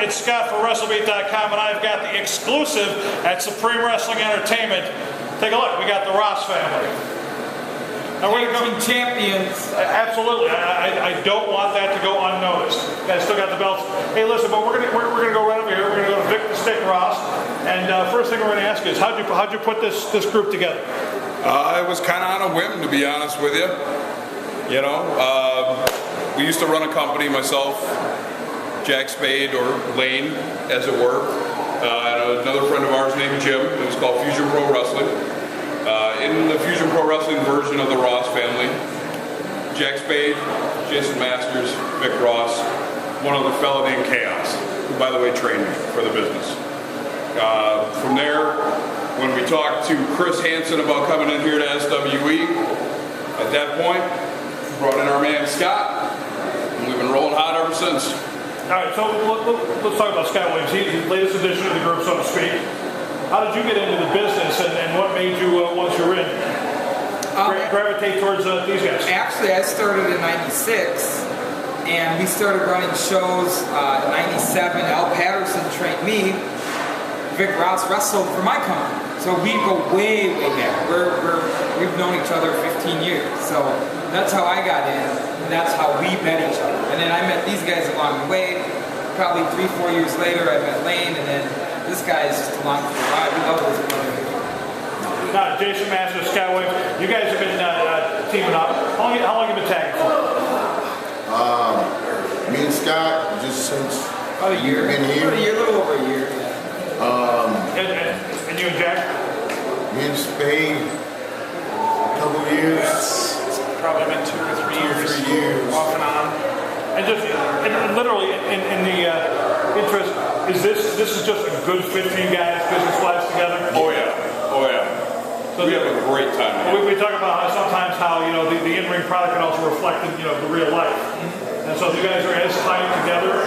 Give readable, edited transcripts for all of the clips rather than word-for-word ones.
it's Scott for WrestleBeat.com, and I've got the exclusive at Supreme Wrestling Entertainment. Take a look. We got the Ross family. Now we're going to go champions. Absolutely. I don't want that to go unnoticed. You guys still got the belts. Hey, listen, but we're gonna go right over here. We're gonna go to Vic the Stick Ross, and first thing we're gonna ask you is how'd you put this group together? It was kind of on a whim, to be honest with you. You know, we used to run a company, myself, Jack Spade, or Lane, as it were, and another friend of ours named Jim. It was called Fusion Pro Wrestling. In the Fusion Pro Wrestling version of the Ross family, Jack Spade, Jason Masters, Vic Ross, one other fella named Chaos, who by the way trained me for the business. From there, when we talked to Chris Hansen about coming in here to SWE, at that point, brought in our man Scott, and we've been rolling hot ever since. All right, so let's talk about Scott Williams. He's the latest addition to the group, so to speak. How did you get into the business, and what made you, once you're in, gravitate towards these guys? Actually, I started in '96, and we started running shows in '97. Al Patterson trained me. Vic Ross wrestled for my company. So we go way, way back. We've known each other 15 years. So that's how I got in, and that's how we met each other. And then I met these guys along the way. Probably 3-4 years later, I met Lane, and then this guy is just along for the ride. We love this brother. Now, Jason Masters, Scott Williams, you guys have been teaming up. How long have you been tagging for? Me and Scott, just since about a year. Been here. About a year, a little over a year. And you and Jack? Me and Spade, a couple of years. It's probably been 2 or 3 years. 3 years. Off and on. And just literally in the interest, this is just a good fit for you guys, business-wise together? Oh yeah, oh yeah. So we have a great time. We talk about sometimes how the in-ring product can also reflect the real life. And so you guys are as tight together.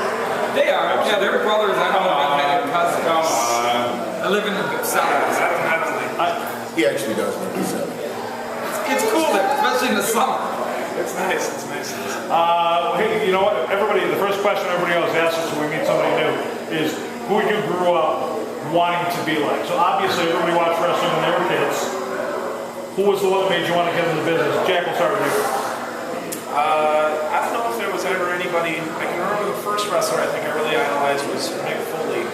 They are. Yeah, they're brothers. I know them. Cousins. I live in the South. He actually does live in the South. It's cool there, especially in the summer. It's nice. It's nice. Hey, you know what? The first question everybody always asks us when we meet somebody new is who you grew up wanting to be like. So obviously everybody watched wrestling when they were kids. Who was the one that made you want to get into the business? Jack, we'll start with you. I don't know if there was ever anybody. I can remember the first wrestler I think I really idolized was Mick Foley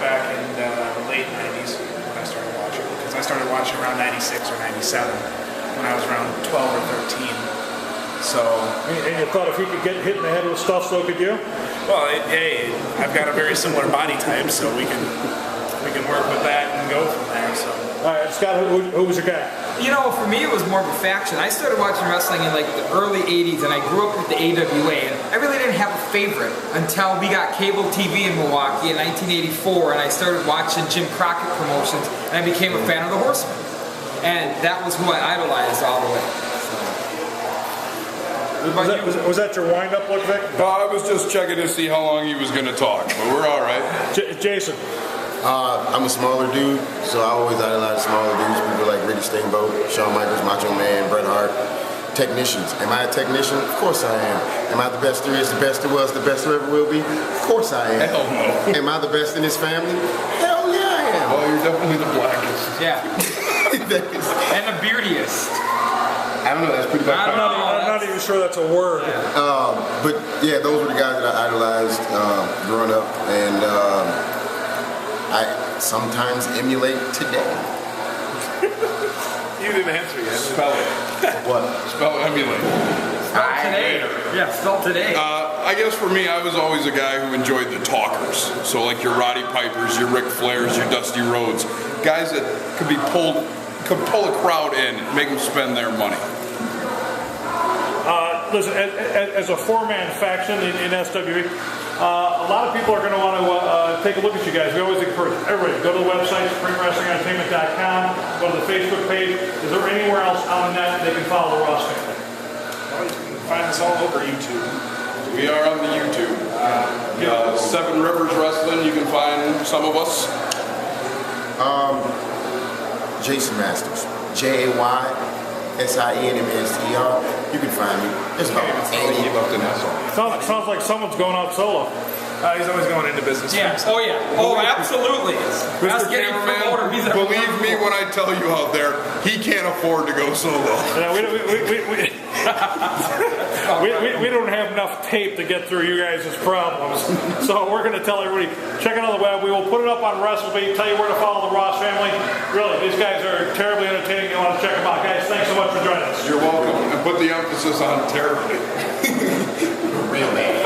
back in the late 90s when I started watching. Because I started watching around 96 or 97 when I was around 12 or 13. So. And you thought if he could get hit in the head with stuff, so could you? Well, hey, I've got a very similar body type, so we can work with that and go from there. So. All right, Scott, who was your guy? You know, for me it was more of a faction. I started watching wrestling in like the early 80s, and I grew up with the AWA, and I really didn't have a favorite until we got cable TV in Milwaukee in 1984, and I started watching Jim Crockett promotions, and I became a fan of the Horsemen. And that was who I idolized all the way. Was that your wind-up look, Vic? I was just checking to see how long he was going to talk, but we're all right. Jason? I'm a smaller dude, so I always idolize smaller dudes. People like Ricky Steamboat, Shawn Michaels, Macho Man, Bret Hart. Technicians. Am I a technician? Of course I am. Am I the best there is, the best there was, the best there ever will be? Of course I am. Hell no. Am I the best in this family? Hell yeah, I am. Well, you're definitely the blackest. Yeah. And the beardiest. I don't know, that's pretty bad. I'm not even sure that's a word. But yeah, those were the guys that I idolized growing up, and I sometimes emulate today. You didn't answer yet. Spell it. What? Spell emulate. Spell today. Yeah, spell today. I guess for me, I was always a guy who enjoyed the talkers. So like your Roddy Pipers, your Ric Flairs, your Dusty Rhodes, guys that could pull a crowd in and make them spend their money. Listen, as a four-man faction in SWE, a lot of people are going to want to take a look at you guys. We always encourage everybody to go to the website, SupremeWrestlingEntertainment.com, go to the Facebook page. Is there anywhere else on the net they can follow the Ross family? Well, you can find us all over YouTube. We are on the YouTube. Seven Rivers Wrestling, you can find some of us. Jason Masters. JAYSINMASTER. You can find me. It's about Sounds like someone's going out solo. He's always going into business. Yeah. Oh yeah. Oh, absolutely. That's Mr. getting promoter. Cameraman, He's a believe me when I tell you out there, he can't afford to go solo. Yeah, we don't have enough tape to get through you guys' problems. So we're going to tell everybody, check it on the web. We will put it up on Wrestle Beat, tell you where to follow the Ross family. Really, these guys are terribly entertaining. You want to check them out. Guys, thanks so much for joining us. You're welcome. And put the emphasis on terribly. Real man.